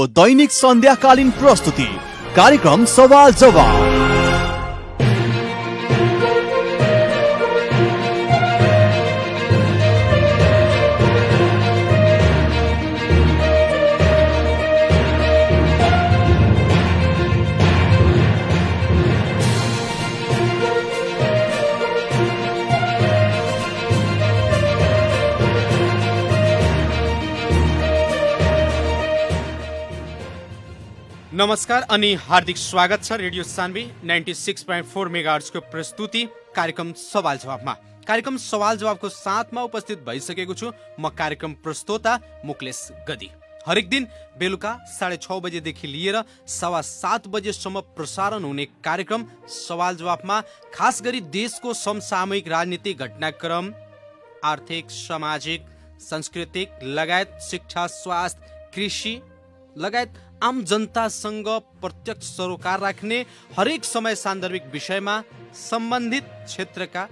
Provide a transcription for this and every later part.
दैनिक सन्ध्याकालीन प्रस्तुति कार्यक्रम सवाल जवाब। नमस्कार अनि हार्दिक स्वागत छ रेडियो सान्वी 96.4 मेगाहर्ट्ज को प्रस्तुति कार्यक्रम सवाल जवाबमा। कार्यक्रम सवाल जवाबको साथमा उपस्थित भइसकेको छु म कार्यक्रम प्रस्तोता मुक्लेश गदी। हरेक दिन बेलुका 6:30 बजेदेखि लिएर 7:15 बजेसम्म प्रसारण हुने कार्यक्रम सवाल जवाबमा खास गरी देशको समसामयिक राजनीतिक घटनाक्रम, आर्थिक, सामाजिक, सांस्कृतिक लगायत शिक्षा, स्वास्थ्य, कृषि लगायत आम जनतासँग प्रत्यक्ष सरोकार राख्ने हरेक समय सान्दर्भिक विषयमा सम्बन्धित क्षेत्रका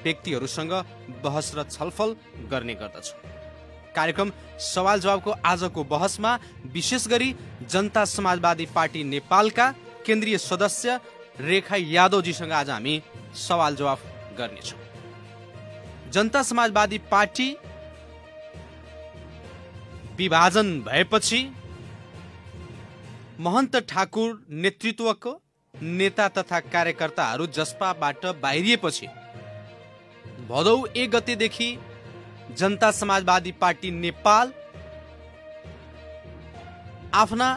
व्यक्तिहरूसँग बहस र छलफल गर्ने गर्दछु। कार्यक्रम सवाल जवाबको आजको बहसमा विशेष गरी जनता समाजवादी पार्टी नेपालका केन्द्रीय सदस्य रेखा यादवजीसँग आज हामी सवाल जवाब गर्नेछौँ। जनता समाजवादी पार्टी विभाजन भएपछि महन्त ठाकुर नेतृत्वको नेता तथा कार्यकर्ताहरू जसपाबाट बाहिरिएपछि भदौ 1 गतेदेखि जनता समाजवादी पार्टी नेपाल आफ्ना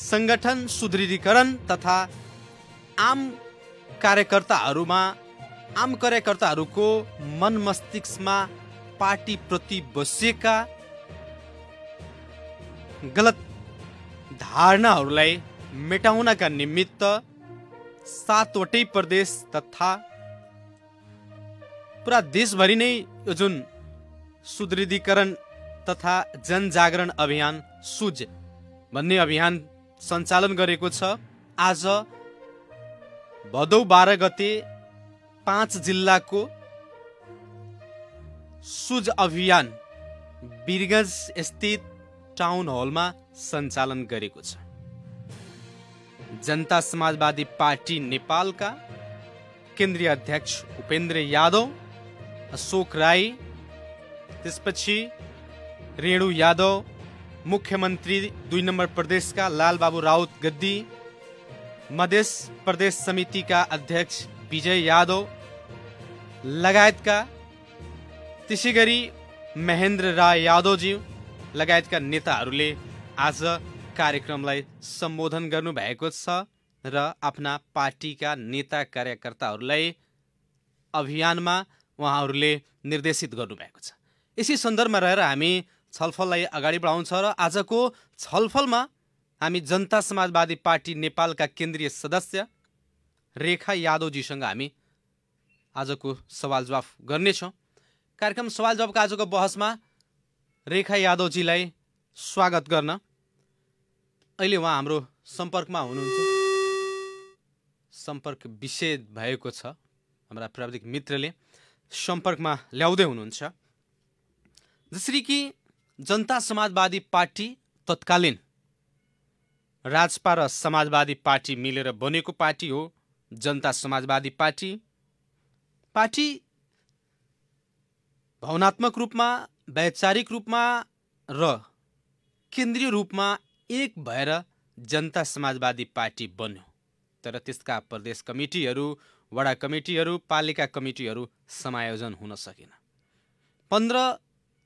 संगठन सुदृढीकरण तथा आम कार्यकर्ताहरूको मन मस्तिष्कमा पार्टी प्रति बसेका गलत धारणाहरूलाई मेटाउनका निमित्त 7वटै प्रदेश तथा पुरा देशभरि नै यो जुन सुदृढीकरण तथा जनजागरण अभियान सुज भन्ने अभियान सञ्चालन गरेको छ। आज भदौ 12 गते 5 जिल्लाको सुज अभियान वीरगञ्ज स्थित टाउन हलमा सञ्चालन गरेको छ। जनता समाजवादी पार्टी नेपालका केन्द्रीय अध्यक्ष उपेन्द्र यादव, अशोक राई, त्यसपछि रेणु यादव, मुख्यमन्त्री 2 नम्बर प्रदेशका लालबाबु राउत गद्दी, मधेस प्रदेश समितिका अध्यक्ष विजय यादव लगायतका, त्यसै गरी महेन्द्र राय यादवजी लगायतका नेताहरूले आज कार्यक्रमलाई सम्बोधन गर्नु भएको छ र आफ्ना पार्टीका नेता कार्यकर्ताहरूलाई अभियानमा उहाँहरूले निर्देशित गर्नुभएको छ। यसै सन्दर्भमा रहेर हामी छलफललाई अगाडि बढाउँछ र आजको छलफलमा हामी जनता समाजवादी पार्टी नेपालका केन्द्रीय सदस्य रेखा यादवजीसँग हामी आजको सवाल जवाफ गर्नेछौँ। कार्यक्रम सवाल जवाफको आजको बहसमा रेखा यादवजीलाई स्वागत गर्न अहिले उहाँ हाम्रो सम्पर्कमा हुनुहुन्छ। सम्पर्क विच्छेद भएको छ, हाम्रा प्राविधिक मित्रले सम्पर्कमा ल्याउँदै हुनुहुन्छ। जसरी कि जनता समाजवादी पार्टी तत्कालीन राजपा र समाजवादी पार्टी मिलेर बनेको पार्टी हो जनता समाजवादी पार्टी। पार्टी भावनात्मक रूपमा, वैचारिक रूपमा र केन्द्रीय रूपमा एक भएर जनता समाजवादी पार्टी बन्यो, तर त्यसका प्रदेश कमिटीहरू, वडा कमिटीहरू, पालिका कमिटीहरू समायोजन हुन सकेन। 15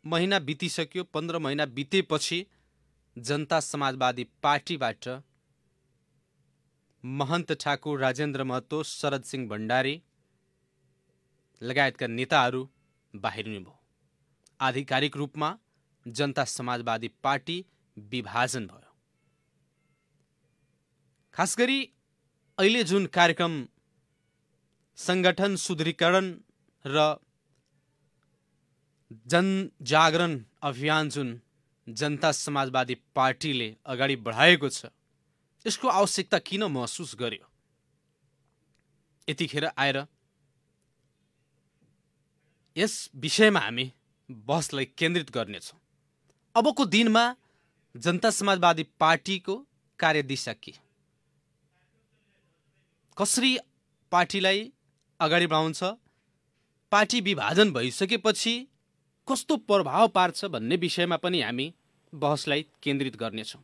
महिना बितिसक्यो। 15 महिना बितेपछि जनता समाजवादी पार्टीबाट महन्त ठाकुर, राजेन्द्र महतो, शरद सिंह भण्डारी लगायतका नेताहरू बाहिरिनुभयो। आधिकारिक रूपमा जनता समाजवादी पार्टी विभाजन भयो। खास गरी अहिले जुन कार्यक्रम संगठन सुदृढीकरण र जनजागरण अभियान जुन जनता समाजवादी पार्टीले अगाडि बढाएको छ, यसको आवश्यकता किन महसुस गर्यो? यतिखेर आएर यस विषयमा हामी बहसलाई केन्द्रित गर्नेछौँ। अबको दिनमा जनता समाजवादी पार्टीको कार्यदिशा के? कसरी पार्टीलाई अगाडि बढाउँछ? पार्टी विभाजन भइसकेपछि कस्तो प्रभाव पार्छ भन्ने विषयमा पनि हामी बहसलाई केन्द्रित गर्नेछौँ।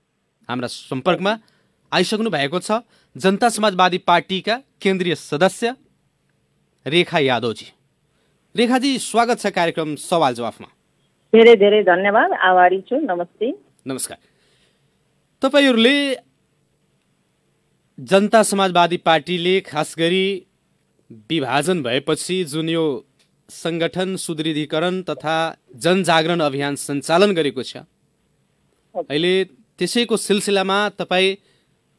हाम्रा सम्पर्कमा आइसक्नु भएको छ जनता समाजवादी पार्टीका केन्द्रीय सदस्य रेखा यादवजी। रेखाजी, स्वागत छ कार्यक्रम सवाल जवाफमा। धेरै धेरै धन्यवाद, आभारी छु। नमस्ते। नमस्कार। तपाईहरूले जनता समाजवादी पार्टीले खास गरी विभाजन भएपछि जुन यो संगठन सुदृढीकरण तथा जनजागरण अभियान सञ्चालन गरेको छ, अहिले त्यसैको सिलसिलामा तपाईँ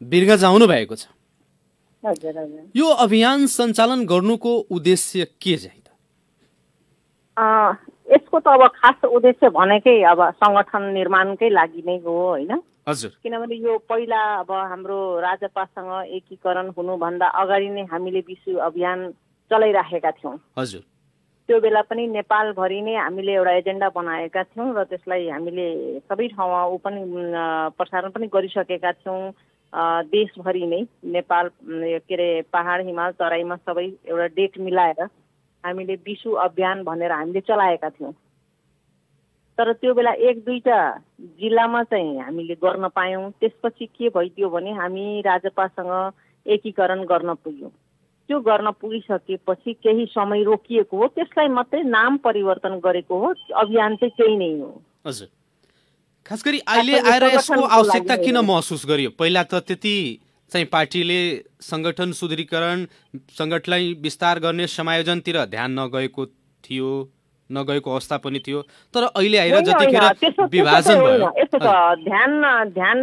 बिर्ग जानु भएको छ। हजुर हजुर। यो अभियान सञ्चालन गर्नुको उद्देश्य के चाहिँ त? यसको त अब खास उद्देश्य भनेकै अब संगठन निर्माणकै लागि नै हो होइन? हजुर। किनभने यो पहिला अब हाम्रो राजपासँग एकीकरण हुनुभन्दा अगाडि नै हामीले विशु अभियान चलाइराखेका थियौँ। हजुर। त्यो बेला पनि नेपालभरि नै हामीले एउटा एजेन्डा बनाएका थियौँ र त्यसलाई हामीले सबै ठाउँमा पनि प्रसारण पनि गरिसकेका थियौँ। देशभरि नै नेपाल के अरे पहाड हिमाल तराईमा सबै एउटा डेट मिलाएर हामीले विशु अभियान भनेर हामीले चलाएका थियौँ। तर त्यो बेला एक दुईटा जिल्लामा चाहिँ हामीले गर्न पायौँ। त्यसपछि के भइदियो भने हामी राजपासँग एकीकरण गर्न पुग्यौँ। त्यो गर्न पुगिसकेपछि केही समय रोकिएको हो, त्यसलाई मात्रै नाम परिवर्तन गरेको हो। अभियान चाहिँ केही नै हो। हजुर। खास गरी अहिले आएर यसको आवश्यकता किन महसुस गरियो? पहिला त त्यति चाहिँ पार्टीले संगठन सुदृढीकरण, संगठनलाई विस्तार गर्ने समायोजनतिर ध्यान नगएको थियो, नगएको अवस्था पनि थियो। तर अहिले आएर जतिखेर विभाजन भयो, यसो त ध्यान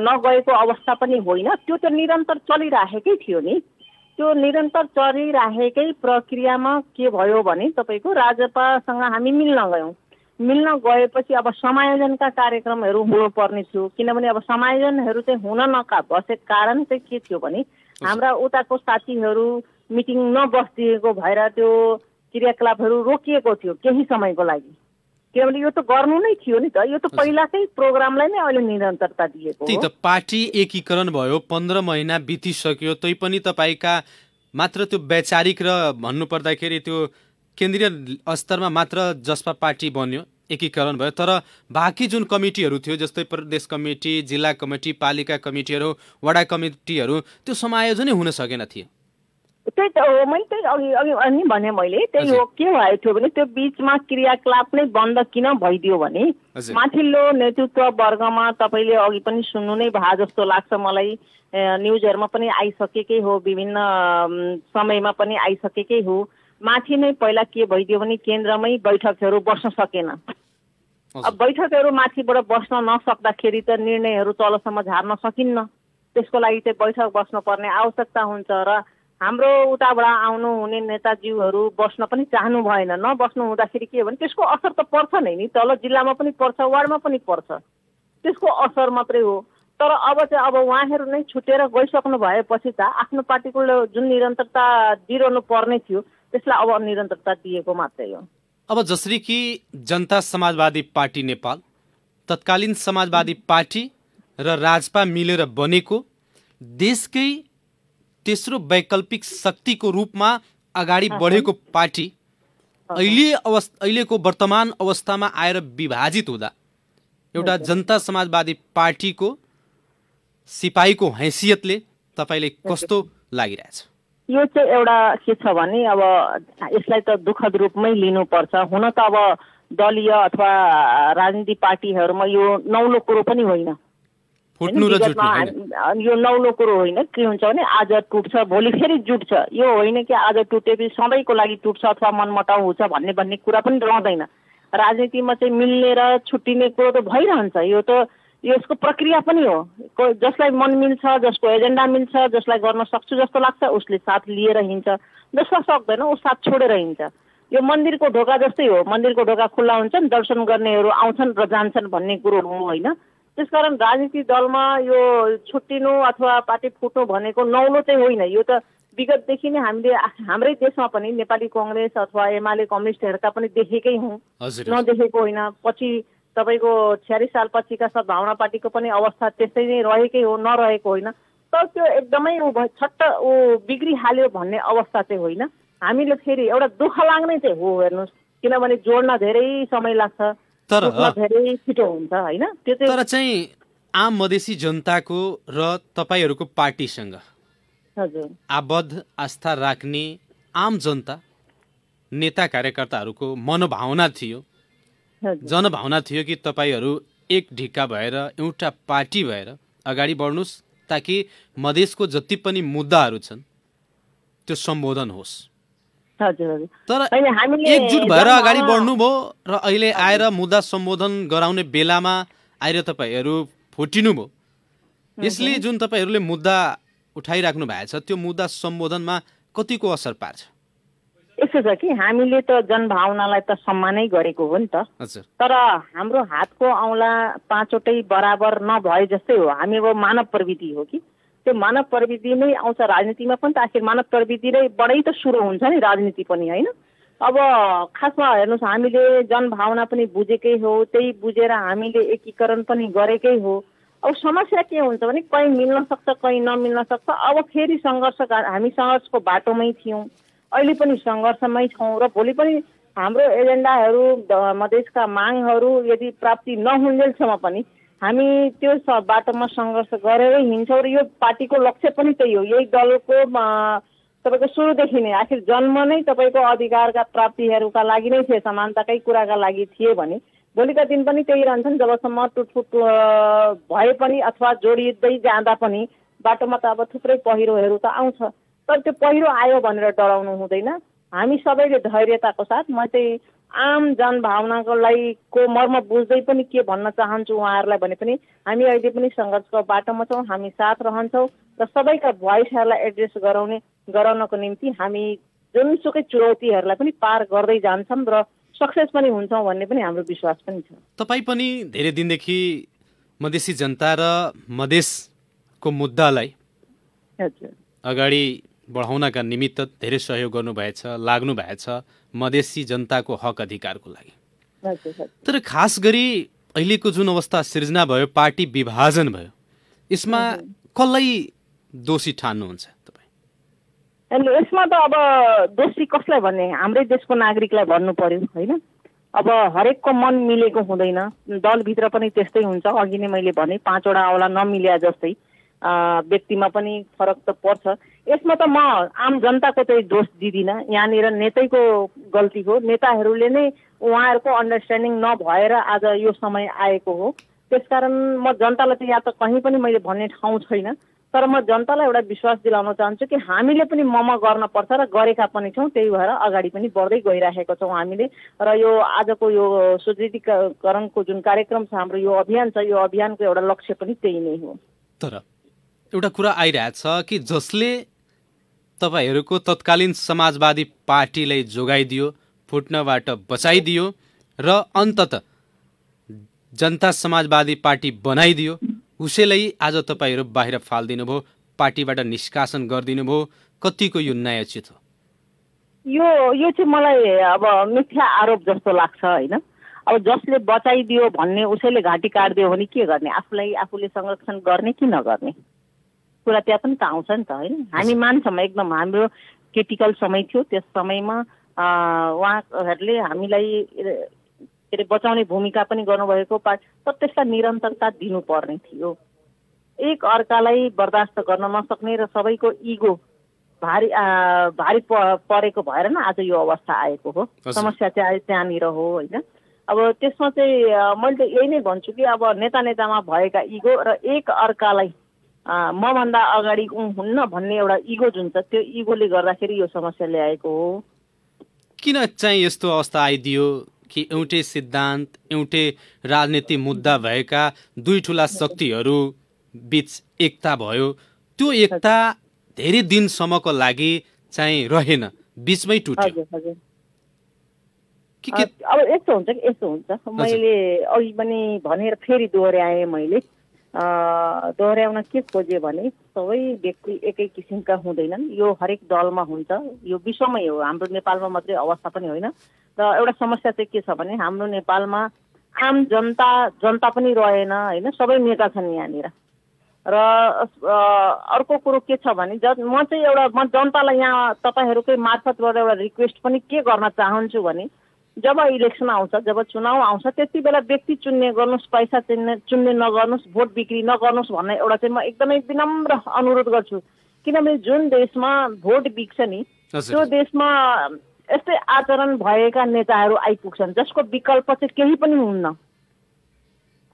नगएको अवस्था पनि होइन। त्यो त निरन्तर चलिराखेकै थियो नि। त्यो निरन्तर चलिराखेकै प्रक्रियामा के भयो भने तपाईँको राजपासँग हामी मिल्न गयौँ। मिल्न गएपछि अब समायोजनका कार्यक्रमहरू हुनुपर्ने थियो। किनभने अब समायोजनहरू चाहिँ हुन बसेको कारण चाहिँ के थियो भने हाम्रा उताको साथीहरू मिटिङ नबसिदिएको भएर त्यो क्रियाकलापहरू रोकिएको थियो केही समयको लागि। किनभने यो त गर्नु नै थियो नि त। यो त पहिलाकै प्रोग्रामलाई नै अहिले निरन्तरता दिएको हो। त्यही त पार्टी एकीकरण भयो, 15 महिना बितिसक्यो, तै पनि तपाईँका मात्र त्यो वैचारिक र भन्नुपर्दाखेरि त्यो केन्द्रीय स्तरमा मात्र जसपा पार्टी बन्यो, एकीकरण भयो। तर बाँकी जुन कमिटीहरू थियो जस्तै प्रदेश कमिटी, जिल्ला कमिटी, पालिका कमिटीहरू, वडा कमिटीहरू, त्यो समायोजनै हुन सकेन थियो। त्यही त हो। मैले त्यही अघि अनि भने मैले त्यही हो। के भएको थियो भने त्यो बिचमा क्रियाकलाप नै बन्द किन भइदियो भने माथिल्लो नेतृत्व वर्गमा तपाईँले अघि पनि सुन्नु नै भए जस्तो लाग्छ मलाई। न्युजहरूमा पनि आइसकेकै हो, विभिन्न समयमा पनि आइसकेकै हो। माथि नै पहिला के भइदियो भने केन्द्रमै बैठकहरू बस्न सकेन। अब बैठकहरू माथिबाट बस्न नसक्दाखेरि त निर्णयहरू तलसम्म झार्न सकिन्न। त्यसको लागि चाहिँ बैठक बस्नुपर्ने आवश्यकता हुन्छ र हाम्रो उताबाट आउनु हुने नेताज्यूहरू बस्न पनि चाहनु भएन। नबस्नु हुँदाखेरि के भने त्यसको असर त पर्छ नै नि, तल जिल्लामा पनि पर्छ, वार्डमा पनि पर्छ। त्यसको असर मात्रै हो। तर अब चाहिँ अब उहाँहरू नै छुटेर गइसक्नु भएपछि त आफ्नो पार्टीको जुन निरन्तरता दिइरहनु पर्ने थियो त्यसलाई अब निरन्तरता दिएको मात्रै हो। अब जसरी कि जनता समाजवादी पार्टी नेपाल, तत्कालीन समाजवादी पार्टी र राजपा मिलेर बनेको देशकै तेस्रो वैकल्पिक शक्तिको रूपमा अगाडि बढेको पार्टी अहिलेको वर्तमान अवस्थामा आएर विभाजित हुँदा एउटा जनता समाजवादी पार्टीको सिपाहीको हैसियतले तपाईँले कस्तो लागिरहेछ? यो चाहिँ एउटा के छ भने अब यसलाई त दुःखद रूपमै लिनुपर्छ। हुन त अब दलीय अथवा राजनीतिक पार्टीहरूमा यो नौलो कुरो पनि होइन। यो नौलो कुरो होइन। के हुन्छ भने आज टुट्छ, भोलि फेरि जुट्छ। यो होइन कि आज टुटेपछि सधैँको लागि टुट्छ अथवा मनमुटाउ हुन्छ भन्ने कुरा पनि रहँदैन। राजनीतिमा चाहिँ मिल्ने र छुट्टिने कुरो त भइरहन्छ। यो त यसको प्रक्रिया पनि हो। जसलाई मन मिल्छ, जसको एजेन्डा मिल्छ, जसलाई गर्न सक्छु जस्तो लाग्छ उसले साथ लिएर हिँड्छ, जसलाई सक्दैन ऊ साथ छोडेर हिँड्छ। यो मन्दिरको ढोका जस्तै हो। मन्दिरको ढोका खुल्ला हुन्छन्, दर्शन गर्नेहरू आउँछन् र जान्छन् भन्ने कुरो हो होइन। त्यसकारण राजनीतिक दलमा यो छुट्टिनु अथवा पार्टी फुट्नु भनेको नौलो चाहिँ होइन। यो त विगतदेखि नै हामीले हाम्रै देशमा पनि नेपाली कांग्रेस अथवा एमाले कम्युनिस्टहरूका पनि देखेकै हौँ, नदेखेको होइन। पछि तपाईँको 46 सालपछिका सद्भावना पार्टीको पनि अवस्था त्यस्तै नै रहेकै हो, नरहेको होइन। तर त्यो एकदमै छट्ट बिग्रिहाल्यो भन्ने अवस्था चाहिँ होइन। हामीले फेरि एउटा दुःख लाग्ने चाहिँ हो, हेर्नुहोस्, किनभने जोड्न धेरै समय लाग्छ, तर धेरै छिटो हुन्छ होइन। त्यो चाहिँ तर चाहिँ आम मधेसी जनताको र तपाईँहरूको पार्टीसँग हजुर आबद्ध आस्था राख्ने आम जनता, नेता कार्यकर्ताहरूको मनोभावना थियो, जनभावना थियो कि तपाईँहरू एक ढिक्का भएर एउटा पार्टी भएर अगाडि बढ्नुहोस्, ताकि मधेसको जति पनि मुद्दाहरू छन् त्यो सम्बोधन होस्। तर एकजुट भएर अगाडि बढ्नुभयो र अहिले आएर मुद्दा सम्बोधन गराउने बेलामा आएर तपाईँहरू फुटिनुभयो। यसले जुन तपाईँहरूले मुद्दा उठाइराख्नु भएको छ त्यो मुद्दा सम्बोधनमा कतिको असर पार्छ? यस्तो छ कि हामीले त जनभावनालाई त सम्मानै गरेको हो नि त। तर हाम्रो हातको औँला पाँचवटै बराबर नभए जस्तै हो। हामी अब मानव प्रवृत्ति हो कि त्यो मानव प्रवृत्ति नै आउँछ राजनीतिमा पनि त। आखिर मानव प्रवृत्तिबाट त सुरु हुन्छ नि राजनीति पनि, होइन? अब खासमा हेर्नुहोस्, हामीले जनभावना पनि बुझेकै हो, त्यही बुझेर हामीले एकीकरण पनि गरेकै हो। अब समस्या के हुन्छ भने कहीँ मिल्न सक्छ, कहीँ नमिल्न सक्छ। अब फेरि सङ्घर्ष, हामी सङ्घर्षको बाटोमै थियौँ, अहिले पनि सङ्घर्षमै छौँ र भोलि पनि हाम्रो एजेन्डाहरू, मधेसका मागहरू यदि प्राप्ति नहुन्जेलसम्म पनि हामी त्यो बाटोमा सङ्घर्ष गरेरै हिँड्छौँ। र यो पार्टीको लक्ष्य पनि त्यही हो। यही दलको तपाईँको सुरुदेखि नै, आखिर जन्म नै तपाईँको अधिकारका प्राप्तिहरूका लागि नै थिए, समानताकै कुराका लागि थिए भने भोलिका दिन पनि त्यही रहन्छन्। जबसम्म टुटफुट भए पनि अथवा जोडिँदै जाँदा पनि बाटोमा त अब थुप्रै पहिरोहरू त आउँछ। तर त्यो पहिरो आयो भनेर डराउनु हुँदैन। हामी सबैले धैर्यताको साथ, म चाहिँ आम जनभावनालाई को मर्म बुझ्दै पनि के भन्न चाहन्छु उहाँहरूलाई भने पनि हामी अहिले पनि सङ्घर्षको बाटोमा छौँ, हामी साथ रहन्छौँ र सबैका भोइसहरूलाई एड्रेस गराउनको निम्ति हामी जुनसुकै चुनौतीहरूलाई पनि पार गर्दै जान्छौँ र सक्सेस पनि हुन्छौँ भन्ने पनि हाम्रो विश्वास पनि छ। तपाईँ पनि धेरै दिनदेखि मधेसी जनता र मधेसको मुद्दालाई अगाडि बढाउनका निमित्त धेरै सहयोग गर्नुभएछ, लाग्नु भएछ मधेसी जनताको हक अधिकारको लागि। तर खास गरी अहिलेको जुन अवस्था सिर्जना भयो, पार्टी विभाजन भयो, यसमा कसलाई दोषी ठान्नुहुन्छ तपाईँ? यसमा त अब दोषी कसलाई भन्ने, हाम्रै देशको नागरिकलाई भन्नु पर्यो, होइन? अब हरेकको मन मिलेको हुँदैन, दलभित्र पनि त्यस्तै हुन्छ। अघि नै मैले भने 5वटा औँला नमिल्या जस्तै व्यक्तिमा पनि फरक त पर्छ। यसमा त म आम जनताको चाहिँ दोष दिदिनँ, यहाँनिर नेतैको गल्ती हो। नेताहरूले नै उहाँहरूको अन्डरस्ट्यान्डिङ नभएर आज यो समय आएको हो। त्यसकारण म जनतालाई चाहिँ यहाँ त कहीँ पनि मैले भन्ने ठाउँ छैन, तर म जनतालाई एउटा विश्वास दिलाउन चाहन्छु कि हामीले पनि गर्न पर्छ र गरेका पनि छौँ। त्यही भएर अगाडि पनि बढ्दै गइराखेको छौँ हामीले। र यो आजको यो सुदृढीकरणको जुन कार्यक्रम छ, हाम्रो यो अभियान छ, यो अभियानको एउटा लक्ष्य पनि त्यही नै हो। तर एउटा कुरा आइरहेछ कि जसले तपाईँहरूको तत्कालीन समाजवादी पार्टीलाई जोगाइदियो, फुट्नबाट बचाइदियो र अन्तत जनता समाजवादी पार्टी बनाइदियो, उसैलाई आज तपाईँहरू बाहिर फालिदिनु भयो, पार्टीबाट निष्कासन गरिदिनु भयो। कतिको यो न्यायोचित हो? यो चाहिँ मलाई अब मिथ्या आरोप जस्तो लाग्छ, होइन? अब जसले बचाइदियो भन्ने उसैले घाँटी काट्दियो भने के गर्ने? आफूले संरक्षण गर्ने कि नगर्ने कुरा त्यहाँ पनि त आउँछ नि त, होइन? हामी मान्छौँ, एकदम हाम्रो क्रिटिकल समय थियो। त्यस समयमा उहाँहरूले हामीलाई बचाउने भूमिका पनि गर्नुभएको तर त्यसलाई निरन्तरता दिनुपर्ने थियो। एक अर्कालाई बर्दास्त गर्न नसक्ने र सबैको इगो भारी परेको भएर न आज यो अवस्था आएको हो। समस्या चाहिँ त्यहाँनिर हो, होइन? अब त्यसमा चाहिँ मैले त यही नै भन्छु कि अब नेतामा भएका इगो र एक अर्कालाई मभन्दा अगाडि हुन्न भन्ने एउटा इगो जुन छ, त्यो इगोले गर्दाखेरि यो समस्या ल्याएको हो। किन चाहिँ यस्तो अवस्था आइदियो कि एउटै सिद्धान्त, एउटै राजनीति मुद्दा भएका दुई ठुला शक्तिहरू बीच एकता भयो, त्यो एकता धेरै दिनसम्मको लागि चाहिँ रहेन, बीचमै टुट्यो? अब यस्तो हुन्छ मैले अघि पनि भनेर फेरि दोहोऱ्याएँ। मैले दोहोऱ्याउन के खोजेँ भने सबै व्यक्ति एकै किसिमका हुँदैनन्। यो हरेक दलमा हुन्छ, यो विश्वमै हो, हाम्रो नेपालमा मात्रै अवस्था पनि होइन। र एउटा समस्या चाहिँ के छ भने हाम्रो नेपालमा आम जनता पनि रहेन होइन, सबै नेता छन् यहाँनिर। र अर्को कुरो के छ भने म जनतालाई यहाँ तपाईँहरूकै मार्फतबाट एउटा रिक्वेस्ट पनि के गर्न चाहन्छु भने जब इलेक्सन आउँछ, जब चुनाव आउँछ, त्यति बेला व्यक्ति चुन्ने गर्नुहोस्, पैसा चुन्ने नगर्नुहोस्, भोट बिक्री नगर्नुहोस् भन्ने एउटा चाहिँ म एकदमै विनम्र अनुरोध गर्छु। किनभने जुन देशमा भोट बिक्छ नि त्यो देशमा यस्तै आचरण भएका नेताहरू आइपुग्छन् जसको विकल्प चाहिँ केही पनि हुन्न।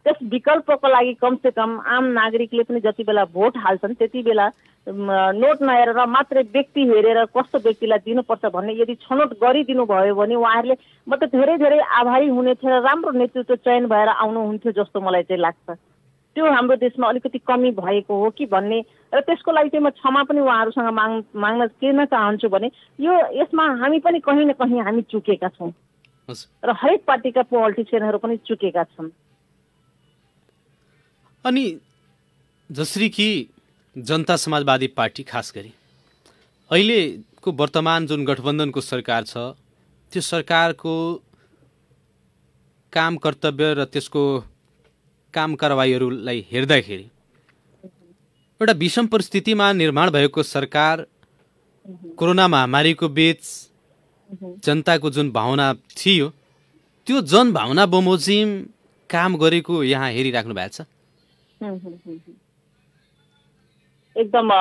त्यस विकल्पको लागि कमसे कम आम नागरिकले पनि जति बेला भोट हाल्छन् त्यति बेला नोट नहेरेर मात्रै व्यक्ति हेरेर कस्तो व्यक्तिलाई दिनुपर्छ भन्ने यदि छनौट गरिदिनु भयो भने उहाँहरूले म त धेरै धेरै आभारी हुने थियो र राम्रो नेतृत्व चयन भएर आउनुहुन्थ्यो जस्तो मलाई चाहिँ लाग्छ। त्यो हाम्रो देशमा अलिकति कमी भएको हो कि भन्ने र त्यसको लागि चाहिँ म क्षमा पनि उहाँहरूसँग माग्न के चाहन्छु भने यसमा हामी पनि कहीँ न कहीँ हामी चुकेका छौँ र हरेक पार्टीका पोलिटिसियनहरू पनि चुकेका छन्। अनि जसरी कि जनता समाजवादी पार्टी खास गरी अहिलेको वर्तमान जुन गठबन्धनको सरकार छ त्यो सरकारको काम कर्तव्य र त्यसको काम कारवाहीहरूलाई हेर्दाखेरि एउटा विषम परिस्थितिमा निर्माण भएको सरकार कोरोना महामारीको बीच जनताको जुन भावना थियो त्यो जनभावना बमोजिम काम गरेको यहाँ हेरिराख्नु भएको छ। एकदम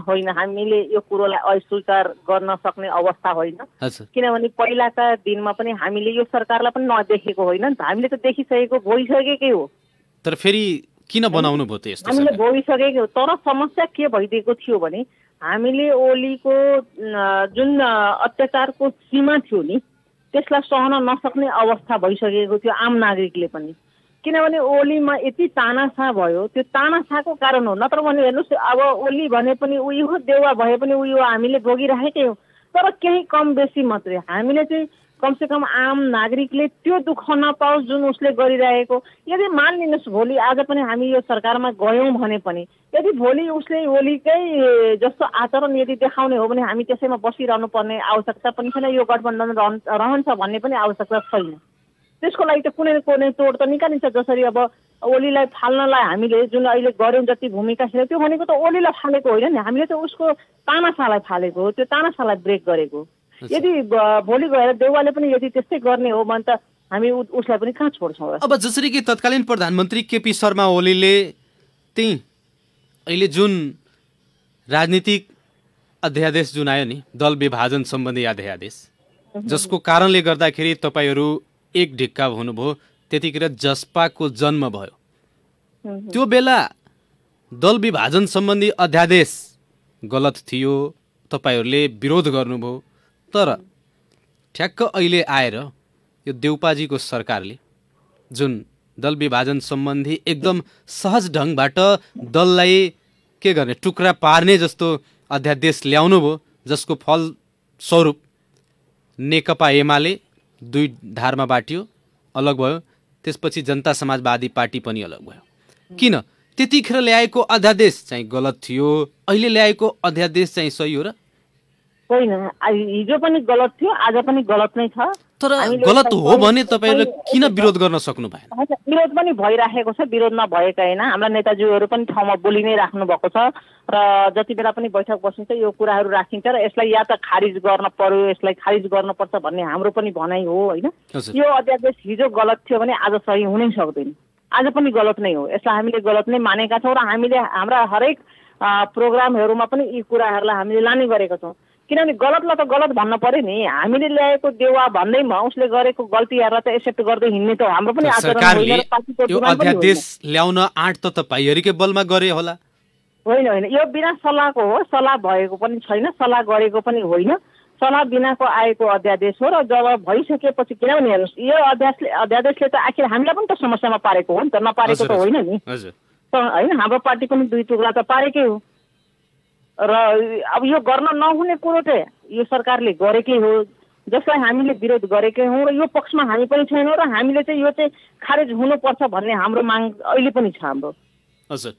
होइन, हामीले यो कुरोलाई अस्वीकार गर्न सक्ने अवस्था होइन। किनभने पहिलाका दिनमा पनि हामीले यो सरकारलाई पनि नदेखेको होइन नि त, हामीले त देखिसकेको भइसकेकै हो। तर फेरि किन बनाउनु भयो त यस्तो? हामीले भइसकेको हो, तर समस्या के भइदिएको थियो भने हामीले ओलीको जुन अत्याचारको सीमा थियो नि त्यसलाई सहन नसक्ने अवस्था भइसकेको थियो आम नागरिकले पनि। किनभने ओलीमा यति तानासा भयो, त्यो तानासाको कारण हो। नत्र भने हेर्नुहोस् अब ओली भने पनि उही हो, देउवा भए पनि उही हो, हामीले भोगिराखेकै हो। तर केही कम बेसी मात्रै हामीले चाहिँ कमसेकम आम नागरिकले त्यो दुःख नपाओस् जुन उसले गरिरहेको। यदि मानिलिनुहोस् भोलि आज पनि हामी यो सरकारमा गयौँ भने पनि यदि भोलि उसले ओलीकै जस्तो आचरण यदि देखाउने हो भने हामी त्यसैमा बसिरहनु पर्ने आवश्यकता पनि छैन, यो गठबन्धन रहन्छ भन्ने पनि आवश्यकता छैन। त्यसको लागि त कुनै न कुनै तोड त निकालिन्छ। जसरी अब ओलीलाई फाल्नलाई हामीले जुन अहिले गऱ्यौँ जति भूमिका खेल्यो त्यो भनेको त ओलीलाई फालेको होइन नि, हामीले त उसको तानासालाई फालेको हो, त्यो तानासालाई ब्रेक गरेको। यदि भोलि गएर देउवाले पनि यदि त्यस्तै गर्ने हो भने त हामी उसलाई पनि कहाँ छोड्छौँ। अब जसरी कि तत्कालीन प्रधानमन्त्री केपी शर्मा ओलीले त्यही अहिले जुन राजनीतिक अध्यादेश जुन आयो नि, दल विभाजन सम्बन्धी अध्यादेश, जसको कारणले गर्दाखेरि तपाईँहरू एक ढिक्का हुनुभयो, त्यतिखेर जसपाको जन्म भयो। त्यो बेला दल विभाजन सम्बन्धी अध्यादेश गलत थियो, तपाईँहरूले विरोध गर्नुभयो। तर ठ्याक्क अहिले आएर यो देउपाजीको सरकारले जुन दल विभाजन सम्बन्धी एकदम सहज ढङ्गबाट दललाई के गर्ने, टुक्रा पार्ने जस्तो अध्यादेश ल्याउनु भयो, जसको फलस्वरूप नेकपा एमाले दुई धारमा बाटियो, अलग भयो। त्यसपछि जनता समाजवादी पार्टी पनि अलग भयो। किन? त्यतिखेर ल्याएको अध्यादेश चाहिँ गलत थियो, अहिले ल्याएको अध्यादेश चाहिँ सही हो र? होइन, हिजो पनि गलत थियो, आज पनि गलत नै छ। तर गलत हो भने तपाईँले किन विरोध गर्न सक्नु भएन? विरोध पनि भइराखेको छ, विरोध नभएका होइन। हाम्रा नेताजीहरू पनि ठाउँमा बोलि नै राख्नु भएको छ र जति बेला पनि बैठक बसिन्छ यो कुराहरू राखिन्छ र यसलाई या त खारिज गर्न पर्यो, यसलाई खारिज गर्नुपर्छ भन्ने हाम्रो पनि भनाइ हो होइन। यो अध्यादेश हिजो गलत थियो भने आज सही हुनै सक्दैन, आज पनि गलत नै हो। यसलाई हामीले गलत नै मानेका छौँ र हामीले हाम्रा हरेक प्रोग्रामहरूमा पनि यी कुराहरूलाई हामीले लाने गरेका छौँ। किनभने गलतलाई त गलत भन्न पर्यो नि, हामीले ल्याएको देउवा भन्दैमा उसले गरेको गल्तीहरूलाई त एक्सेप्ट गर्दै हिँड्ने त हाम्रो पनि आचरण। यो अध्यादेश ल्याउन आँट त तपाईँहरूकै बलमा गरे होला? होइन होइन, यो बिना सल्लाहको हो, सल्लाह भएको पनि छैन, सल्लाह गरेको पनि होइन, सल्लाह बिनाको आएको अध्यादेश हो। र जब भइसकेपछि किनभने हेर्नुहोस् यो अध्यादेशले त आखिर हामीलाई पनि त समस्यामा पारेको हो नि त, नपारेको त होइन नि होइन। हाम्रो पार्टी पनि दुई टुक्रा त पारेकै हो र अब यो गर्न नहुने कुरो चाहिँ यो सरकारले गरेकै हो, जसलाई हामीले विरोध गरेकै हौँ र यो पक्षमा हामी पनि छैनौँ र हामीले चाहिँ यो चाहिँ खारेज हुनुपर्छ भन्ने हाम्रो माग अहिले पनि छ हाम्रो। हजुर,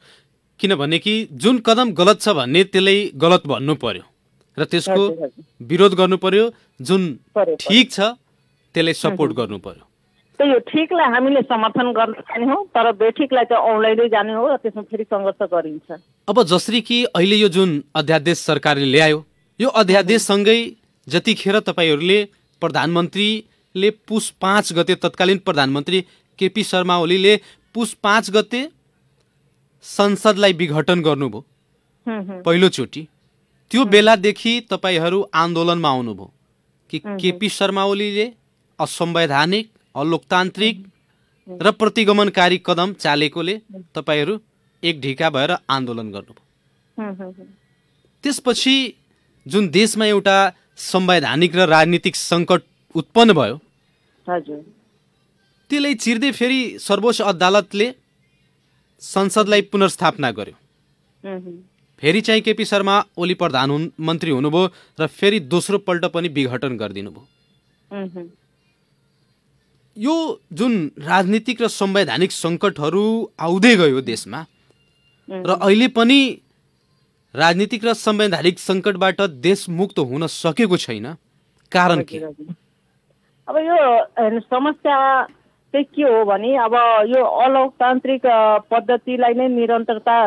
किनभने कि जुन कदम गलत छ भन्ने त्यसलाई गलत भन्नु पर्यो र त्यसको विरोध गर्नु पर्यो, जुन ठिक छ त्यसलाई सपोर्ट गर्नु पर्यो। त्यही हो, ठिकलाई हामीले समर्थन गर्न जाने हो, तर बेठिकलाई चाहिँ औँल्याइदै जाने हो र त्यसमा फेरि सङ्घर्ष गरिन्छ। अब जसरी कि अहिले यो जुन अध्यादेश सरकारले ल्यायो, यो अध्यादेशसँगै जतिखेर तपाईँहरूले प्रधानमन्त्रीले पुस 5 गते तत्कालीन प्रधानमन्त्री केपी शर्मा ओलीले पुस 5 गते संसदलाई विघटन गर्नुभयो पहिलोचोटि, त्यो बेलादेखि तपाईँहरू आन्दोलनमा आउनुभयो कि केपी शर्मा ओलीले असंवैधानिक, अलोकतान्त्रिक र प्रतिगमनकारी कदम चालेकोले तपाईँहरू एक ढिका भएर आन्दोलन गर्नुभयो। त्यसपछि जुन देशमा एउटा संवैधानिक र राजनीतिक सङ्कट उत्पन्न भयो, त्यसलाई चिर्दै फेरि सर्वोच्च अदालतले संसदलाई पुनर्स्थापना गर्यो। फेरि चाहिँ केपी शर्मा ओली प्रधानमन्त्री हुनुभयो र फेरि दोस्रो पल्ट पनि विघटन गरिदिनु भयो। यो जुन राजनीतिक र संवैधानिक सङ्कटहरू आउँदै गयो देशमा र अहिले पनि राजनीतिक र संवैधानिक सङ्कटबाट देश मुक्त हुन सकेको छैन, कारण के? अब यो समस्या चाहिँ के हो भने अब यो अलोकतान्त्रिक पद्धतिलाई नै निरन्तरता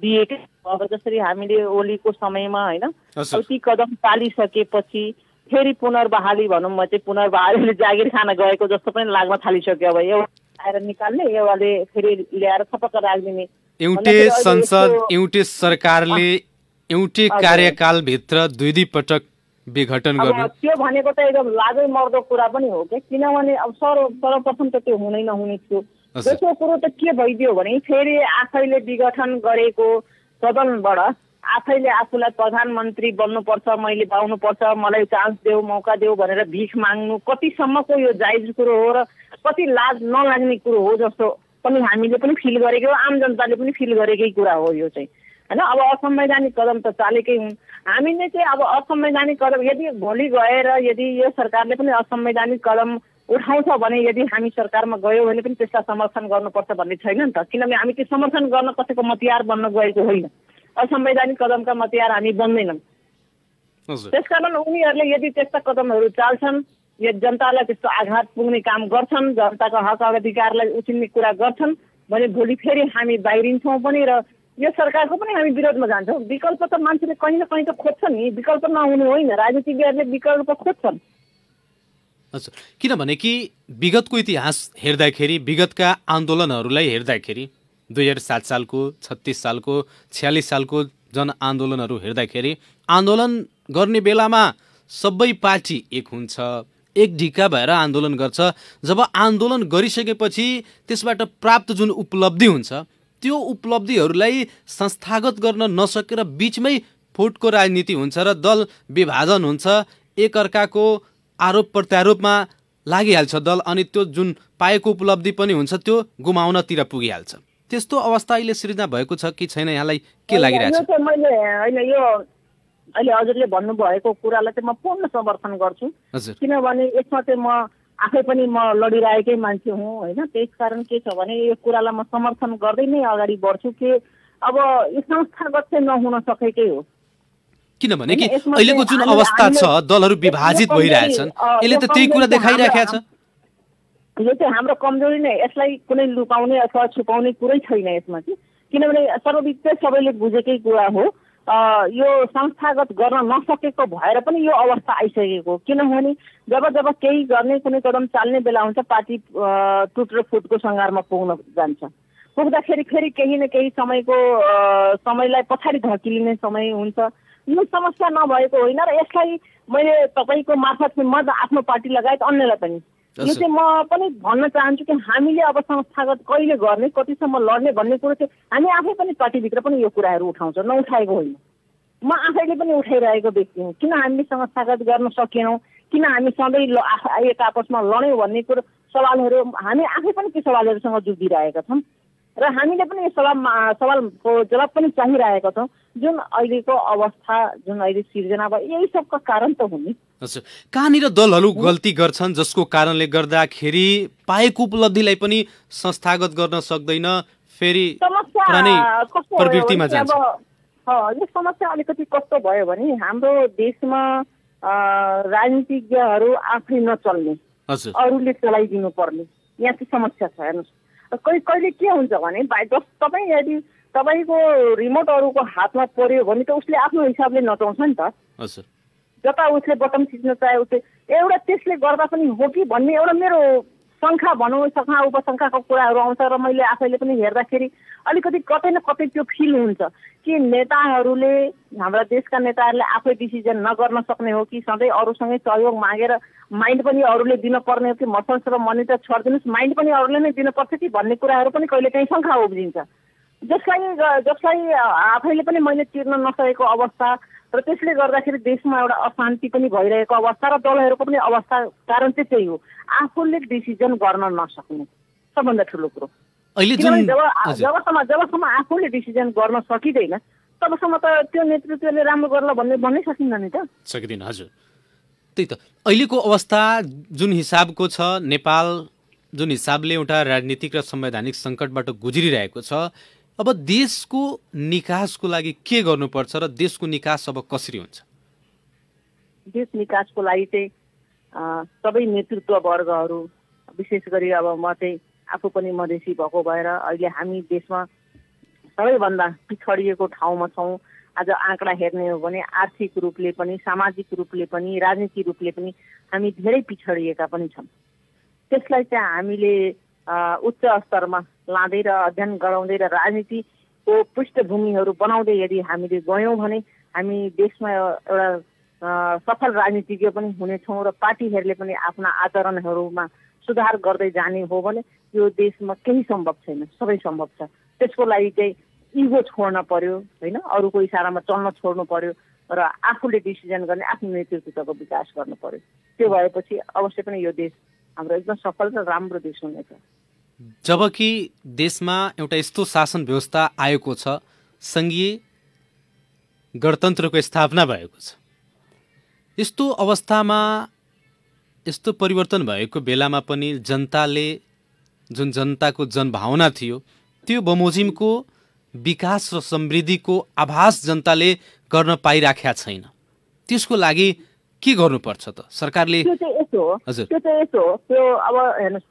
दिएकै। अब जसरी हामीले ओलीको समयमा होइन ती कदम चालिसकेपछि फेरि पुनर्बहाली भनौँ, म चाहिँ पुनर्बहालीले जागिर खान गएको जस्तो पनि लाग्न थालिसक्यो। अब एउटा आएर निकाल्ने, एउटाले फेरि ल्याएर थपक्क राखिदिने, एउटै संसद एउटै सरकारले एउटै कार्यकालभित्र दुई पटक विघटन गर्नु, त्यो भनेको त एकदम लागै मर्दो कुरा पनि हो क्या। किनभने अब सर्वप्रथम त त्यो हुनै नहुने थियो। दोस्रो कुरो त के भइदियो भने फेरि आफैले विघटन गरेको सदनबाट आफैले आफूलाई प्रधानमन्त्री बन्नुपर्छ, मैले पाउनुपर्छ, मलाई चान्स देऊ, मौका देऊ भनेर भिख माग्नु कतिसम्मको यो जायज कुरो हो र कति लाज नलाग्ने कुरो हो जस्तो पनि हामीले पनि फिल गरेको, आम जनताले पनि फिल गरेकै कुरा हो यो चाहिँ होइन। अब असंवैधानिक कदम त चालेकै हुन्। हामीले चाहिँ अब असंवैधानिक कदम यदि भोलि गएर यदि यो सरकारले पनि असंवैधानिक कदम उठाउँछ भने यदि हामी सरकारमा गयो भने पनि त्यसलाई समर्थन गर्नुपर्छ भन्ने छैन नि त। किनभने हामी त्यो समर्थन गर्न कसैको मतियार बन्न गएको होइन, असंवैधानिक कदमका मतियार हामी बन्दैनौँ। त्यसकारण उनीहरूले यदि त्यस्ता कदमहरू चाल्छन्, यो जनतालाई त्यस्तो आघात पुग्ने काम गर्छन्, जनताको हक अधिकारलाई उछिन्ने कुरा गर्छन् भने भोलि फेरि हामी बाहिरिन्छौँ पनि र यो सरकारको पनि हामी विरोधमा जान्छौँ। विकल्प त मान्छेले कहीँ न कहीँ त खोज्छ नि, विकल्प नहुनु होइन, राजनीतिज्ञहरूले विकल्प खोज्छन्। हजुर, किनभने कि विगतको इतिहास हेर्दाखेरि, विगतका आन्दोलनहरूलाई हेर्दाखेरि, 2007 सालको, 36 सालको, 46 सालको जनआन्दोलनहरू हेर्दाखेरि आन्दोलन गर्ने बेलामा सबै पार्टी एक हुन्छ, एक ढिका भएर आन्दोलन गर्छ। जब आन्दोलन गरिसकेपछि त्यसबाट प्राप्त जुन उपलब्धि हुन्छ त्यो उपलब्धिहरूलाई संस्थागत गर्न नसकेर बिचमै फुटको राजनीति हुन्छ र दल विभाजन हुन्छ, एकअर्काको आरोप प्रत्यारोपमा लागिहाल्छ दल, अनि त्यो जुन पाएको उपलब्धि पनि हुन्छ त्यो गुमाउनतिर पुगिहाल्छ। त्यस्तो अवस्था अहिले सृजना भएको छ कि छैन, यहाँलाई के लागिरहेछ? मैले होइन, यो अहिले हजुरले भन्नुभएको कुरालाई चाहिँ म पूर्ण समर्थन गर्छु। किनभने यसमा चाहिँ म आफै पनि म लडिरहेकै मान्छे हुँ होइन। त्यसकारण के छ भने यो कुरालाई म समर्थन गर्दै नै अगाडि बढ्छु कि अब यो संस्थागत चाहिँ नहुन सकेकै हो। किनभने कि अहिलेको जुन अवस्था छ, दलहरू विभाजित भइरहेछन्, यसले त त्यही कुरा देखाइरहेको छ। यो चाहिँ हाम्रो कमजोरी नै, यसलाई कुनै लुकाउने अथवा छुपाउने कुरै छैन यसमा चाहिँ। किनभने सर्वविदित सबैले बुझेकै कुरा हो, यो संस्थागत गर्न नसकेको भएर पनि यो अवस्था आइसकेको। किनभने जब जब केही गर्ने, कुनै कदम चाल्ने बेला हुन्छ, पार्टी टुट र फुटको सङ्घारमा पुग्न जान्छ। पुग्दाखेरि फेरि केही न केही समयलाई पछाडि धकिलिने समय हुन्छ। यो समस्या नभएको होइन र यसलाई मैले तपाईँको मार्फत म आफ्नो पार्टी लगायत अन्यलाई पनि यो चाहिँ म पनि भन्न चाहन्छु कि हामीले अब संस्थागत कहिले गर्ने, कतिसम्म लड्ने भन्ने कुरो चाहिँ हामी आफै पनि पार्टीभित्र पनि यो कुराहरू उठाउँछ, नउठाएको होइन। म आफैले पनि उठाइरहेको व्यक्ति हुँ। किन हामीले संस्थागत गर्न सकेनौँ, किन हामी सधैँ एक आपसमा लड्यौँ भन्ने कुरो सवालहरू हामी आफै पनि त्यो सवालहरूसँग जुझिरहेका छौँ र हामीले पनि यो सवालको जवाब पनि चाहिरहेका छौँ। जुन अहिलेको अवस्था जुन अहिले सिर्जना भयो यही सबको कारण त हो नि। हजुर, कहाँनिर दलहरू गल्ती गर्छन् जसको कारणले गर्दाखेरि पाएको उपलब्धिलाई पनि संस्थागत गर्न सक्दैन, फेरि पुरानै प्रवृत्तिमा जान्छ? यो समस्या अलिकति कस्तो भयो भने हाम्रो देशमा राजनीतिज्ञहरू आफै नचल्ने, अरूले चलाइदिनु पर्ने, यहाँ चाहिँ समस्या छ हेर्नुहोस्। कहिले के हुन्छ भने तपाईँ यदि तपाईँको रिमोट अरूको हातमा पर्यो भने त उसले आफ्नो हिसाबले नचाउँछ नि त। जता उसले बटन थिच्न चाहे उसले एउटा त्यसले गर्दा पनि हो कि भन्ने एउटा मेरो शङ्का भनौँ, शङ्का उपशङ्काको कुराहरू आउँछ र मैले आफैले पनि हेर्दाखेरि अलिकति कतै न कतै त्यो फिल हुन्छ कि नेताहरूले, हाम्रा देशका नेताहरूले आफै डिसिजन नगर्न सक्ने हो कि सधैँ अरूसँगै सहयोग मागेर माइन्ड पनि अरूले दिनुपर्ने हो कि मसल्स र मनी त छोडिदिनुहोस्, माइन्ड पनि अरूले नै दिनुपर्छ कि भन्ने कुराहरू पनि कहिलेकाहीँ शङ्का उब्जिन्छ, जसलाई आफैले पनि मैले तिर्न नसकेको अवस्था र त्यसले गर्दाखेरि देशमा एउटा अशान्ति पनि भइरहेको अवस्था र दलहरूको पनि अवस्था कारण चाहिँ त्यही हो, आफूले डिसिजन गर्न नसक्ने सबभन्दा ठुलो कुरो। जबसम्म आफूले डिसिजन गर्न सकिँदैन तबसम्म त त्यो नेतृत्वले राम्रो गर्ला भन्नै सकिन्न नि त। सकिँदैन, हजुर। त्यही त अहिलेको अवस्था जुन हिसाबको छ, नेपाल जुन हिसाबले एउटा राजनीतिक र संवैधानिक सङ्कटबाट गुज्रिरहेको छ, अब देशको निकासको लागि के गर्नुपर्छ र देशको निकास अब कसरी हुन्छ? देश निकासको लागि चाहिँ सबै नेतृत्व वर्गहरू, विशेष गरी अब म चाहिँ आफू पनि मधेसी भएको भएर अहिले हामी देशमा सबैभन्दा पिछडिएको ठाउँमा छौँ। आज आँकडा हेर्ने हो भने आर्थिक रूपले पनि, सामाजिक रूपले पनि, राजनीतिक रूपले पनि हामी धेरै पिछडिएका पनि छौँ। त्यसलाई चाहिँ हामीले उच्च स्तरमा लाँदै र अध्ययन गराउँदै र राजनीतिको पृष्ठभूमिहरू बनाउँदै यदि हामीले गयौँ भने हामी देशमा एउटा सफल राजनीतिज्ञ पनि हुनेछौँ र पार्टीहरूले पनि आफ्ना आचरणहरूमा सुधार गर्दै जाने हो भने यो देशमा केही सम्भव छैन, सबै सम्भव छ। त्यसको लागि चाहिँ इगो छोड्न पर्यो होइन, अरूको इसारामा चल्न छोड्नु पर्यो र आफूले डिसिजन गर्ने, आफ्नो नेतृत्वको विकास गर्नु पर्यो। त्यो भएपछि अवश्य पनि यो देश हाम्रो एकदम सफल र राम्रो देश हुनेछ। जबकि देशमा एउटा यस्तो शासन व्यवस्था आएको छ, सङ्घीय गणतन्त्रको स्थापना भएको छ, यस्तो अवस्थामा यस्तो परिवर्तन भएको बेलामा पनि जनताले, जुन जनताको जनभावना थियो त्यो बमोजिमको विकास र समृद्धिको आभास जनताले गर्न पाइराखेका छैन। त्यसको लागि के गर्नुपर्छ त सरकारले? त्यो चाहिँ यस्तो हो, त्यो अब हेर्नुहोस्,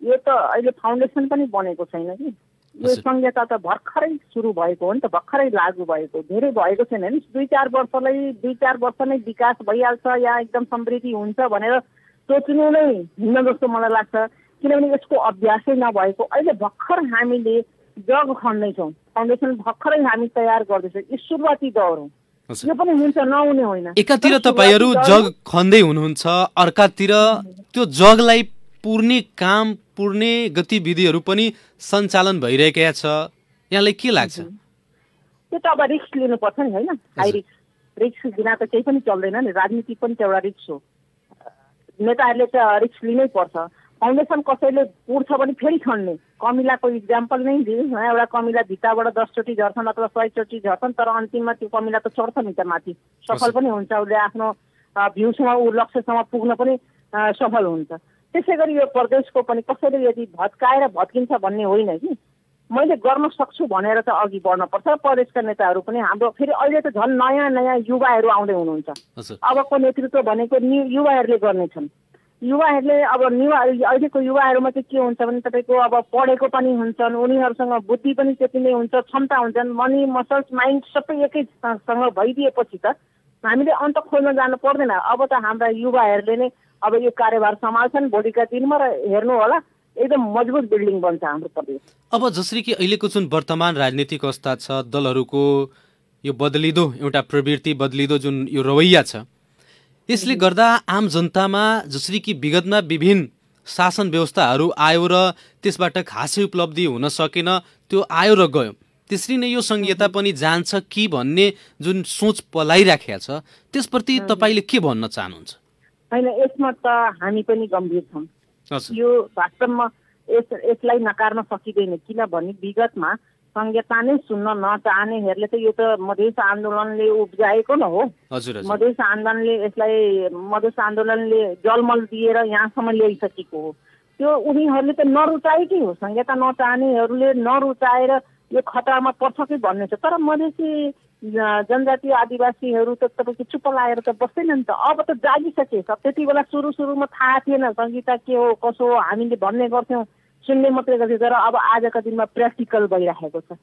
यो त अहिले फाउन्डेसन पनि बनेको छैन कि, यो संहिता त भर्खरै सुरु भएको हो नि त, भर्खरै लागू भएको, धेरै भएको छैन नि। 2-4 वर्ष नै विकास भइहाल्छ या एकदम समृद्धि हुन्छ भनेर सोच्नु नै हिँड्न जस्तो मलाई लाग्छ, किनभने यसको अभ्यासै नभएको। अहिले भर्खर हामीले जग खन्दैछौँ, फाउन्डेसन भर्खरै हामी तयार गर्दैछौँ, यो सुरुवाती दौर हो, यो पनि हुन्छ नहुने होइन। एकातिर तपाईँहरू जग खन्दै हुनुहुन्छ, अर्कातिर त्यो जगलाई पुर्ने काम, पुर्ने गतिविधिहरू पनि सञ्चालन भइरहेका छ, यहाँलाई के लाग्छ? त्यो त अब रिस्क लिनुपर्छ नि होइन, हाई रिस्क बिना त केही पनि चल्दैन नि, राजनीति पनि एउटा रिस्क हो, नेताहरूले त रिस्क लिनै पर्छ। फाउन्डेसन कसैले पुर्छ भने फेरि छन्ने, कमिलाको इक्जाम्पल नै दिउँ, एउटा कमिला भित्ताबाट 10 चोटि झर्छन् अथवा 100 चोटि झर्छन्, तर अन्तिममा त्यो कमिला त चढ्छ नि त माथि, सफल पनि हुन्छ, उसले आफ्नो भ्यूसम्म, ऊ लक्ष्यसम्म पुग्न पनि सफल हुन्छ। त्यसै गरी यो प्रदेशको पनि कसैले यदि भत्काएर भत्किन्छ भन्ने होइन कि, मैले गर्न सक्छु भनेर त अघि बढ्नुपर्छ। प्रदेशका नेताहरू पनि हाम्रो फेरि अहिले त झन् नयाँ युवाहरू आउँदै हुनुहुन्छ, अबको नेतृत्व भनेको युवाहरूले गर्नेछन्। युवाहरूले अब अहिलेको युवाहरूमा चाहिँ के हुन्छ भने तपाईँको अब पढेको पनि हुन्छन्, उनीहरूसँग बुद्धि पनि त्यति नै हुन्छ, क्षमता हुन्छन्, मनी मसल्स माइन्ड सबै एकैसँग भइदिएपछि त हामीले अन्त खोल्न जानु पर्दैन। अब त हाम्रा युवाहरूले नै अब यो कार्यभार सम्हाल्छन् भोलिका दिनमा र हेर्नु होला एकदम मजबुत बिल्डिङ बन्छ हाम्रो प्रदेश। अब जसरी कि अहिलेको जुन वर्तमान राजनीतिक अवस्था छ, दलहरूको यो बदलिदो एउटा प्रवृत्ति, बदलिदो जुन यो रवैया छ, यसले गर्दा आम जनतामा जसरी कि विगतमा विभिन्न शासन व्यवस्थाहरू आयो र त्यसबाट खासै उपलब्धि हुन सकेन, त्यो आयो र गयो, त्यसरी नै यो संहिता पनि जान्छ कि भन्ने जुन सोच पलाइराखेको छ, त्यसप्रति तपाईँले के भन्न चाहनुहुन्छ? होइन, यसमा त हामी पनि गम्भीर छौँ। यो वास्तवमा यसलाई नकार्न सकिँदैन, किनभने विगतमा संहिता नै सुन्न नचाहनेहरूले त यो त मधेस आन्दोलनले उब्जाएको न हो। मधेस आन्दोलनले जलमल दिएर यहाँसम्म ल्याइसकेको हो। त्यो उनीहरूले त नरुचाएकै हो, संहिता नचाहनेहरूले नरुचाएर यो खतरामा पर्छ कि भन्ने छ। तर मधेसी जनजाति आदिवासीहरू त तपाईँको चुप्प लागेर त बस्दैन नि त। अब त जागिसके। त्यति बेला सुरुमा थाहा थिएन संहिता के हो कसो हो, हामीले भन्ने गर्थ्यौँ, सुन्ने मात्रै गर्थ्यौँ। तर अब आजका दिनमा प्र्याक्टिकल भइरहेको छ।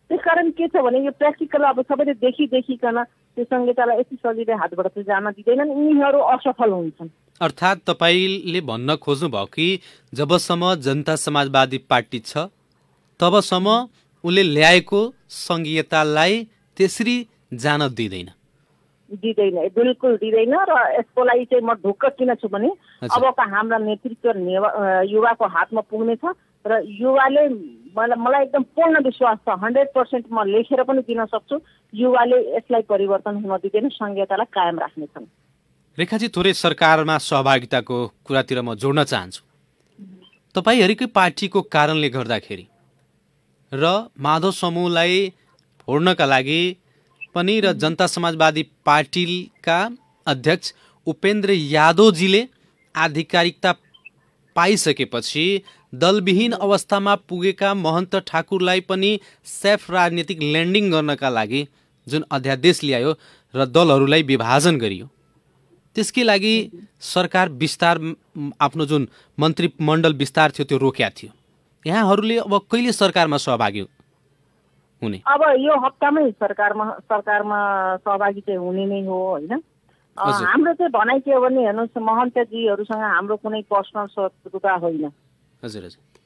त्यसकारण के छ भने यो प्र्याक्टिकल अब सबैले देखिकन त्यो संहितालाई यति सजिलै हातबाट चाहिँ जान दिँदैनन्, यिनीहरू असफल हुन्छन्। अर्थात् तपाईँले भन्न खोज्नु भयो कि जबसम्म जनता समाजवादी पार्टी छ तबसम्म उसले ल्याएको संहितालाई त्यसरी जान दिँदैन, बिल्कुल दिँदैन। र यसको लागि चाहिँ म ढुक्क किन छु भने अबका हाम्रा नेतृत्व युवाको हातमा पुग्नेछ र युवाले मलाई एकदम पूर्ण विश्वास छ, 100% म लेखेर पनि दिन सक्छु, युवाले यसलाई परिवर्तन हुन दिँदैन, संहितालाई कायम राख्नेछन्। रेखाजी, थोरै सरकारमा सहभागिताको कुरातिर म जोड्न चाहन्छु। तपाईँहरूकै पार्टीको कारणले गर्दाखेरि र माधव समूहलाई फोड्नका लागि पनि र जनता समाजवादी पार्टीका अध्यक्ष उपेन्द्र यादवजीले आधिकारिकता पाइसकेपछि दलविहीन अवस्थामा पुगेका महन्त ठाकुरलाई पनि सेफ राजनीतिक ल्यान्डिङ गर्नका लागि जुन अध्यादेश ल्यायो र दलहरूलाई विभाजन गरियो, त्यसकै लागि सरकार विस्तार आफ्नो जुन मन्त्रीमण्डल विस्तार थियो त्यो रोक्या थियो। यहाँहरूले अब कहिले सरकारमा सहभागी हुने? अब यो हप्तामै सरकारमा सहभागी चाहिँ हुने नै हो होइन। हाम्रो चाहिँ भनाइ के हो भने हेर्नुहोस्, महन्तजीहरूसँग हाम्रो कुनै पर्सनल शत्रुता होइन।